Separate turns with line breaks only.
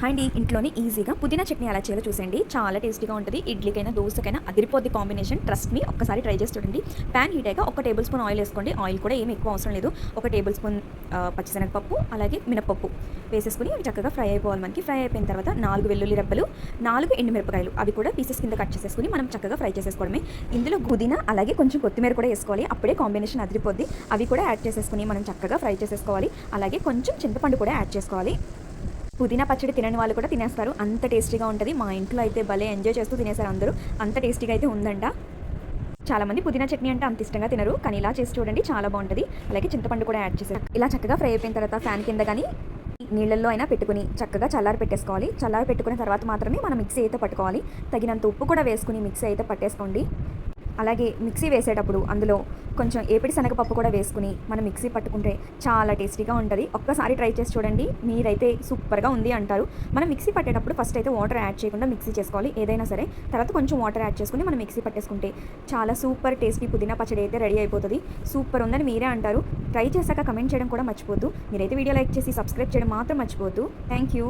Hi అండి, ఇంట్లోనే ఈజీగా పుదీనా చట్నీ ఎలా చేయాలో చూసేయండి. చాలా టేస్టీగా ఉంటుంది. ఇడ్లీకైనా దోసకైనా అదిరిపోద్ది కాంబినేషన్. ట్రస్ట్ మీ, ఒక్కసారి ట్రై చేసి చూడండి. ప్యాన్ హీట్ అయ్యాక 1 టేబుల్ స్పూన్ ఆయిల్ వేసుకోండి. ఆయిల్ కూడా ఏమి ఎక్కువ అవసరం లేదు. 1 టేబుల్ స్పూన్ పచ్చిశనగపప్పు, అలాగే మినపప్పు వేసేసుకుని అవి చక్కగా ఫ్రై అయిపోవాలి. మనకి ఫ్రై అయిపోయిన తర్వాత 4 వెల్లుల్లి రెబ్బలు, 4 ఎండుమిరపకాయలు అవి కూడా పీసెస్ కింద కట్ చేసేసుకుని మనం చక్కగా ఫ్రై చేసేసుకోవడమే. ఇందులో పుదీనా అలాగే కొంచెం కొత్తిమీర కూడా వేసుకోవాలి. అప్పుడే కాంబినేషన్ అదిరిపోద్ది. అవి కూడా యాడ్ చేసేసుకుని మనం చక్కగా ఫ్రై చేసేసుకోవాలి. అలాగే కొంచెం చింతపండు కూడా యాడ్ చేసుకోవాలి. పుదీనా పచ్చడి తినని వాళ్ళు కూడా తినేస్తారు, అంత టేస్టీగా ఉంటుంది. మా ఇంట్లో అయితే భలే ఎంజాయ్ చేస్తూ తినేస్తారు అందరూ. అంత టేస్టీగా అయితే ఉందంట. చాలామంది పుదీనా చట్నీ అంటే అంత ఇష్టంగా తినరు, కానీ ఇలా చేసి చూడండి, చాలా బాగుంటుంది. అలాగే చింతపండు కూడా యాడ్ చేశారు. ఇలా చక్కగా ఫ్రై అయిపోయిన తర్వాత ఫ్యాన్ కింద కానీ నీళ్ళల్లో అయినా పెట్టుకుని చక్కగా చల్లారి పెట్టేసుకోవాలి. చల్లారి పెట్టుకున్న తర్వాత మాత్రమే మనం మిక్సీ అయితే పట్టుకోవాలి. తగినంత ఉప్పు కూడా వేసుకుని మిక్సీ అయితే పట్టేసుకోండి. అలాగే మిక్సీ వేసేటప్పుడు అందులో కొంచెం ఏపిడి శనగపప్పు కూడా వేసుకుని మనం మిక్సీ పట్టుకుంటే చాలా టేస్టీగా ఉంటుంది. ఒక్కసారి ట్రై చేసి చూడండి, మీరైతే సూపర్గా ఉంది అంటారు. మనం మిక్సీ పట్టేటప్పుడు ఫస్ట్ అయితే వాటర్ యాడ్ చేయకుండా మిక్సీ చేసుకోవాలి ఏదైనా సరే. తర్వాత కొంచెం వాటర్ యాడ్ చేసుకుని మనం మిక్సీ పట్టేసుకుంటే చాలా సూపర్ టేస్టీ పుదీనా పచ్చడి అయితే రెడీ అయిపోతుంది. సూపర్ ఉందని మీరే అంటారు. ట్రై చేశాక కమెంట్ చేయడం కూడా మర్చిపోద్దు. మీరైతే వీడియో లైక్ చేసి సబ్స్క్రైబ్ చేయడం మాత్రం మర్చిపోవద్దు. Thank you.